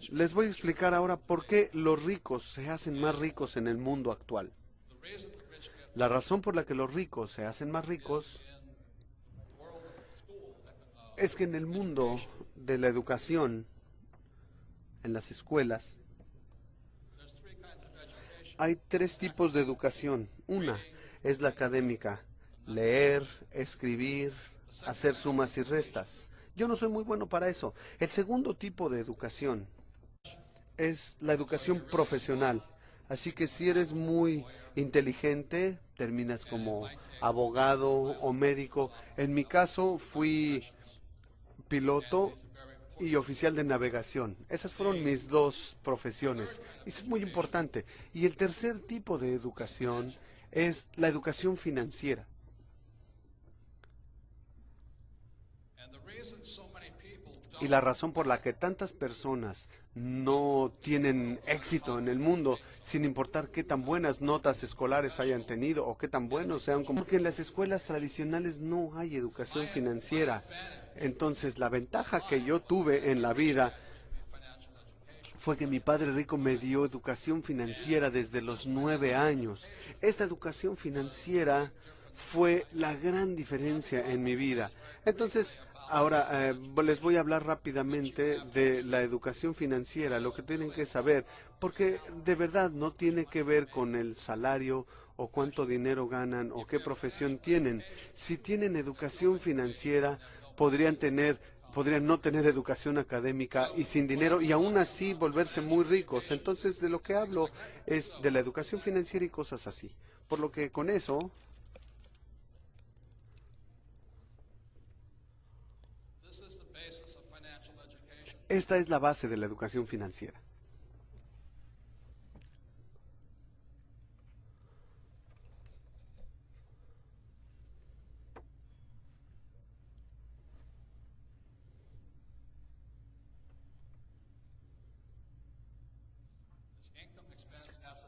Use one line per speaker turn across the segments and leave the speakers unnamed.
Les voy a explicar ahora por qué los ricos se hacen más ricos en el mundo actual. La razón por la que los ricos se hacen más ricos es que en el mundo de la educación, en las escuelas, hay tres tipos de educación. Una es la académica: leer, escribir, hacer sumas y restas. Yo no soy muy bueno para eso. El segundo tipo de educación es la educación profesional. Así que si eres muy inteligente, terminas como abogado o médico. En mi caso fui piloto y oficial de navegación. Esas fueron mis dos profesiones. Y eso es muy importante. Y el tercer tipo de educación es la educación financiera. Y la razón por la que tantas personas no tienen éxito en el mundo, sin importar qué tan buenas notas escolares hayan tenido o qué tan buenos sean, como porque en las escuelas tradicionales no hay educación financiera. Entonces, la ventaja que yo tuve en la vida fue que mi padre rico me dio educación financiera desde los 9 años. Esta educación financiera fue la gran diferencia en mi vida. Entonces, ahora les voy a hablar rápidamente de la educación financiera, lo que tienen que saber, porque de verdad no tiene que ver con el salario o cuánto dinero ganan o qué profesión tienen. Si tienen educación financiera, podrían no tener educación académica y sin dinero y aún así volverse muy ricos. Entonces, de lo que hablo es de la educación financiera y cosas así. Por lo que con eso, esta es la base de la educación financiera.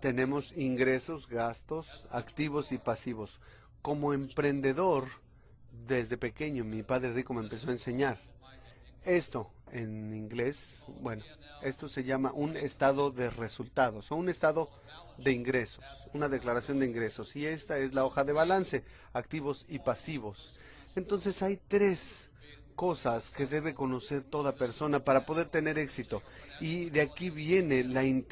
Tenemos ingresos, gastos, activos y pasivos. Como emprendedor, desde pequeño, mi padre rico me empezó a enseñar. Esto, en inglés, bueno, esto se llama un estado de resultados o un estado de ingresos, una declaración de ingresos. Y esta es la hoja de balance, activos y pasivos. Entonces hay tres cosas que debe conocer toda persona para poder tener éxito. Y de aquí viene,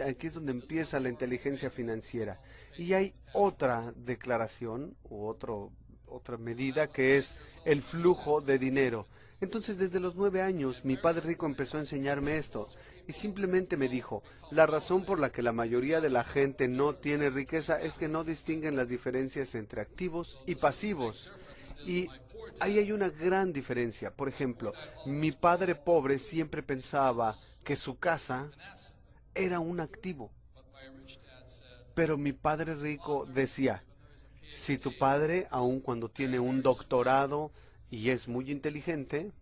aquí es donde empieza la inteligencia financiera. Y hay otra declaración u otra medida que es el flujo de dinero. Entonces, desde los 9 años, mi padre rico empezó a enseñarme esto y simplemente me dijo: la razón por la que la mayoría de la gente no tiene riqueza es que no distinguen las diferencias entre activos y pasivos. Y ahí hay una gran diferencia. Por ejemplo, mi padre pobre siempre pensaba que su casa era un activo, pero mi padre rico decía: si tu padre, aun cuando tiene un doctorado y es muy inteligente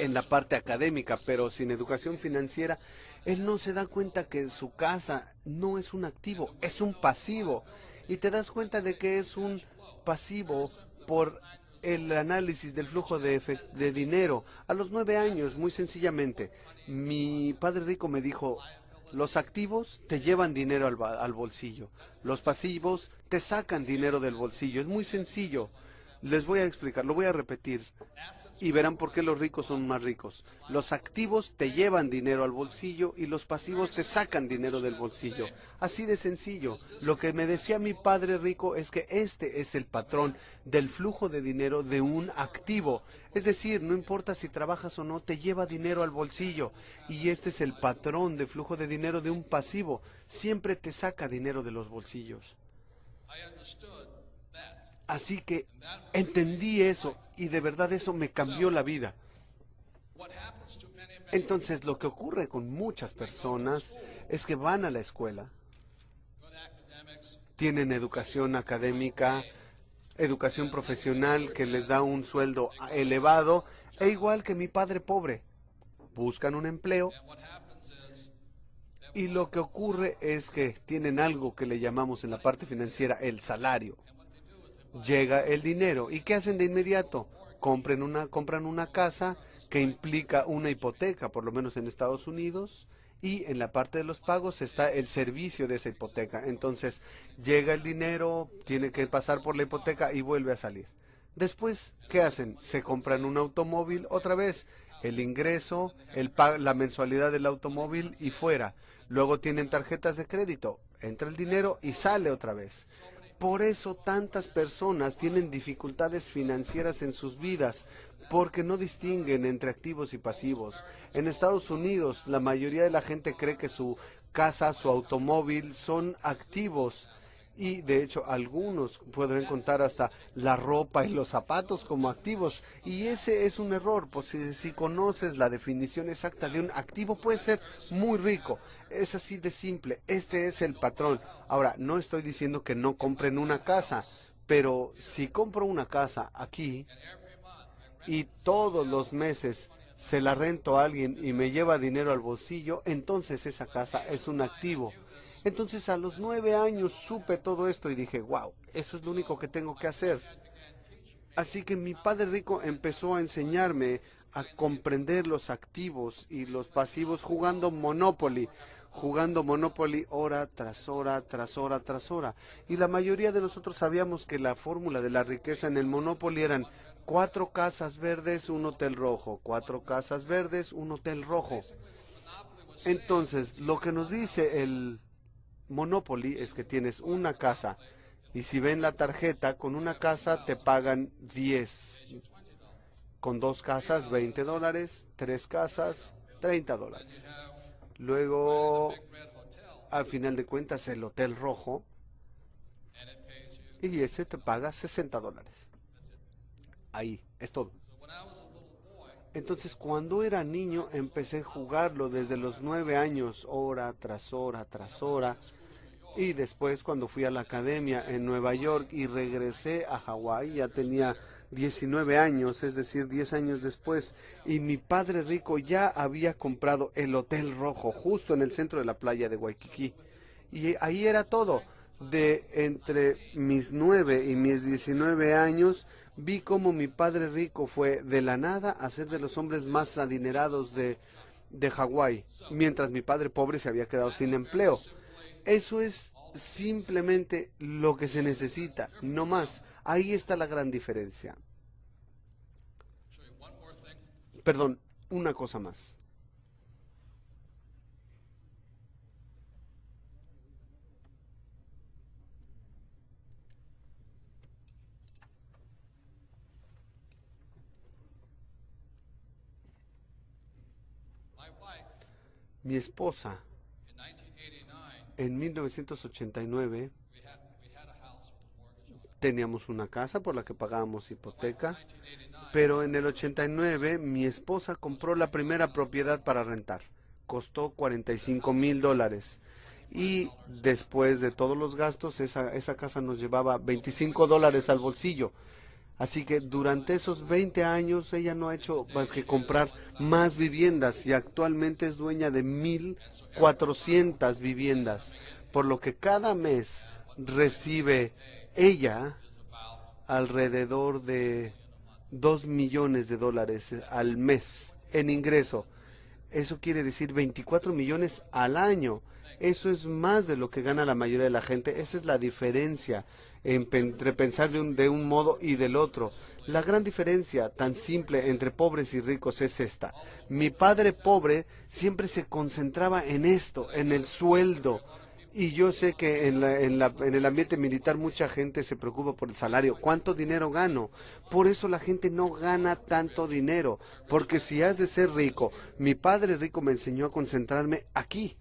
en la parte académica, pero sin educación financiera, él no se da cuenta que su casa no es un activo, es un pasivo. Y te das cuenta de que es un pasivo por el análisis del flujo de dinero. A los 9 años, muy sencillamente, mi padre rico me dijo: los activos te llevan dinero al bolsillo, los pasivos te sacan dinero del bolsillo. Es muy sencillo. Les voy a explicar, lo voy a repetir y verán por qué los ricos son más ricos. Los activos te llevan dinero al bolsillo y los pasivos te sacan dinero del bolsillo. Así de sencillo. Lo que me decía mi padre rico es que este es el patrón del flujo de dinero de un activo. Es decir, no importa si trabajas o no, te lleva dinero al bolsillo. Y este es el patrón de flujo de dinero de un pasivo. Siempre te saca dinero de los bolsillos. Así que entendí eso y de verdad eso me cambió la vida. Entonces lo que ocurre con muchas personas es que van a la escuela, tienen educación académica, educación profesional que les da un sueldo elevado, e igual que mi padre pobre, buscan un empleo y lo que ocurre es que tienen algo que le llamamos en la parte financiera el salario. Llega el dinero. ¿Y qué hacen de inmediato? compran una casa que implica una hipoteca, por lo menos en Estados Unidos, y en la parte de los pagos está el servicio de esa hipoteca. Entonces llega el dinero, tiene que pasar por la hipoteca y vuelve a salir. Después, ¿qué hacen? Se compran un automóvil otra vez, el ingreso, la mensualidad del automóvil y fuera. Luego tienen tarjetas de crédito, entra el dinero y sale otra vez. Por eso tantas personas tienen dificultades financieras en sus vidas, porque no distinguen entre activos y pasivos. En Estados Unidos, la mayoría de la gente cree que su casa, su automóvil son activos. Y de hecho, algunos podrán contar hasta la ropa y los zapatos como activos. Y ese es un error, pues si conoces la definición exacta de un activo, puede ser muy rico. Es así de simple. Este es el patrón. Ahora, no estoy diciendo que no compren una casa, pero si compro una casa aquí y todos los meses se la rento a alguien y me lleva dinero al bolsillo, entonces esa casa es un activo. Entonces a los 9 años supe todo esto y dije, wow, eso es lo único que tengo que hacer. Así que mi padre rico empezó a enseñarme a comprender los activos y los pasivos jugando Monopoly hora tras hora, tras hora, tras hora. Y la mayoría de nosotros sabíamos que la fórmula de la riqueza en el Monopoly eran 4 casas verdes, un hotel rojo, 4 casas verdes, un hotel rojo. Entonces, lo que nos dice el Monopoly es que tienes una casa y si ven la tarjeta, con una casa te pagan 10, con 2 casas $20, 3 casas $30. Luego, al final de cuentas, el hotel rojo y ese te paga $60. Ahí, es todo. Entonces, cuando era niño, empecé a jugarlo desde los 9 años, hora tras hora, tras hora. Y después, cuando fui a la academia en Nueva York y regresé a Hawái, ya tenía 19 años, es decir, 10 años después. Y mi padre rico ya había comprado el Hotel Rojo, justo en el centro de la playa de Waikiki. Y ahí era todo. De entre mis 9 y mis 19 años, vi cómo mi padre rico fue de la nada a ser de los hombres más adinerados de Hawái, mientras mi padre pobre se había quedado sin empleo. Eso es simplemente lo que se necesita, no más. Ahí está la gran diferencia. Perdón, una cosa más. Mi esposa, en 1989, teníamos una casa por la que pagábamos hipoteca, pero en el 89 mi esposa compró la primera propiedad para rentar. Costó $45,000. Y después de todos los gastos, esa casa nos llevaba $25 al bolsillo. Así que durante esos 20 años ella no ha hecho más que comprar más viviendas y actualmente es dueña de 1,400 viviendas, por lo que cada mes recibe ella alrededor de $2 millones al mes en ingreso. Eso quiere decir 24 millones al año. Eso es más de lo que gana la mayoría de la gente. Esa es la diferencia entre pensar de un modo y del otro. La gran diferencia tan simple entre pobres y ricos es esta. Mi padre pobre siempre se concentraba en esto, en el sueldo. Y yo sé que en el ambiente militar mucha gente se preocupa por el salario. ¿Cuánto dinero gano? Por eso la gente no gana tanto dinero. Porque si has de ser rico, mi padre rico me enseñó a concentrarme aquí.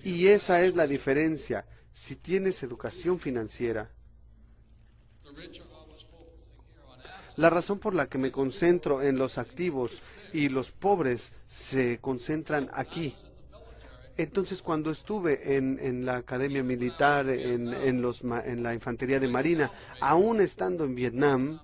Y esa es la diferencia. Si tienes educación financiera, la razón por la que me concentro en los activos y los pobres se concentran aquí. Entonces, cuando estuve en la academia militar, en la infantería de marina, aún estando en Vietnam,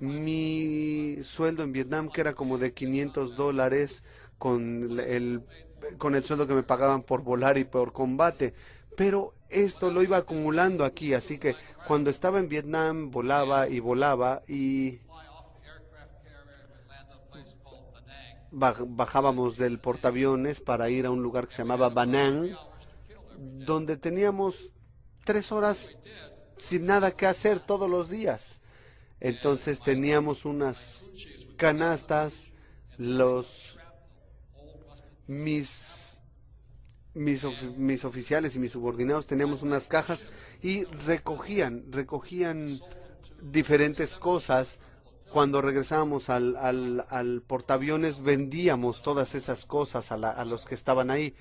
mi sueldo en Vietnam, que era como de $500 con el sueldo que me pagaban por volar y por combate. Pero esto lo iba acumulando aquí, así que cuando estaba en Vietnam volaba y volaba y bajábamos del portaaviones para ir a un lugar que se llamaba Banán, donde teníamos 3 horas sin nada que hacer todos los días. Entonces teníamos unas canastas, los mis mis oficiales y mis subordinados teníamos unas cajas y recogían diferentes cosas. Cuando regresábamos al portaaviones vendíamos todas esas cosas a los que estaban ahí,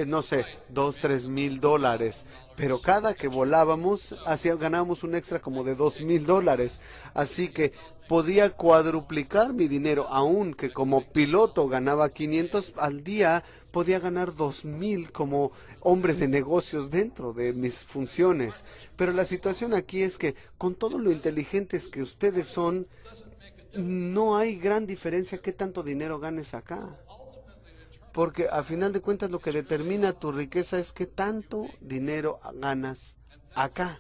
no sé, 2, 3 mil dólares, pero cada que volábamos ganábamos un extra como de 2 mil dólares, así que podía cuadruplicar mi dinero, aun que como piloto ganaba 500 al día, podía ganar 2,000 como hombre de negocios dentro de mis funciones. Pero la situación aquí es que con todo lo inteligentes que ustedes son, no hay gran diferencia qué tanto dinero ganes acá. Porque a final de cuentas lo que determina tu riqueza es qué tanto dinero ganas acá.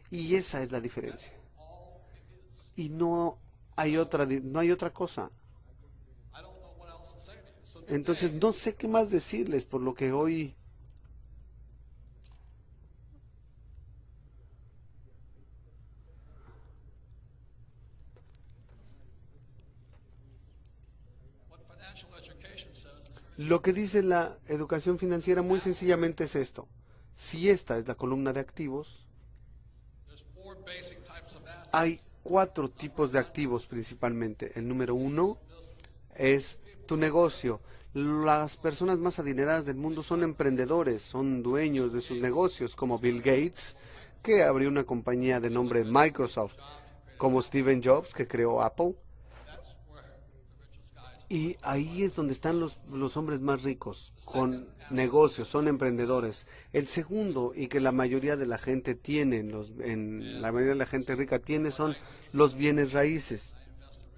Y esa es la diferencia. Y no hay otra cosa. Entonces no sé qué más decirles por lo que hoy. Lo que dice la educación financiera muy sencillamente es esto. Si esta es la columna de activos, hay 4 tipos de activos principalmente. El número 1 es tu negocio. Las personas más adineradas del mundo son emprendedores, son dueños de sus negocios, como Bill Gates, que abrió una compañía de nombre Microsoft, como Steve Jobs, que creó Apple. Y ahí es donde están los hombres más ricos, con negocios, son emprendedores. El segundo, y que la mayoría de la gente tiene, la mayoría de la gente rica tiene, son los bienes raíces.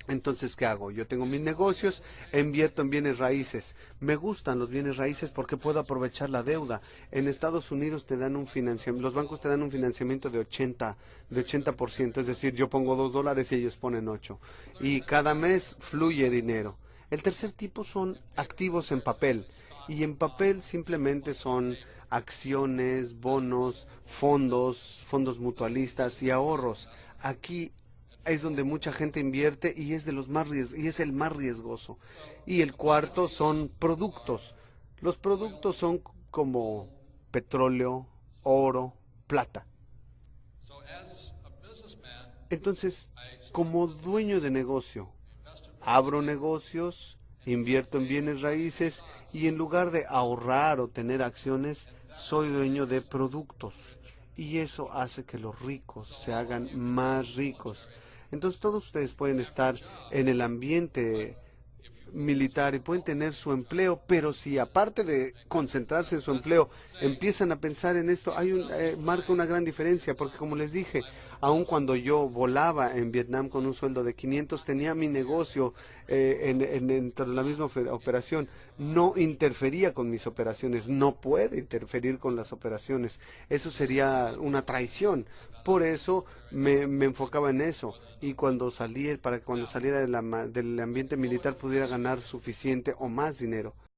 Entonces, ¿qué hago? Yo tengo mis negocios, invierto en bienes raíces. Me gustan los bienes raíces porque puedo aprovechar la deuda. En Estados Unidos te dan un financiamiento, los bancos te dan un financiamiento de 80%, es decir, yo pongo $2 y ellos ponen 8. Y cada mes fluye dinero. El tercer tipo son activos en papel. Y en papel simplemente son acciones, bonos, fondos mutualistas y ahorros. Aquí es donde mucha gente invierte y es de los y es el más riesgoso. Y el cuarto son productos. Los productos son como petróleo, oro, plata. Entonces, como dueño de negocio, abro negocios, invierto en bienes raíces y en lugar de ahorrar o tener acciones, soy dueño de productos. Y eso hace que los ricos se hagan más ricos. Entonces todos ustedes pueden estar en el ambiente militar y pueden tener su empleo, pero si aparte de concentrarse en su empleo empiezan a pensar en esto, marca una gran diferencia, porque como les dije, aun cuando yo volaba en Vietnam con un sueldo de 500, tenía mi negocio dentro de la misma operación, no interfería con mis operaciones, no puede interferir con las operaciones, eso sería una traición, por eso me enfocaba en eso. Y para que cuando saliera del ambiente militar pudiera ganar suficiente o más dinero.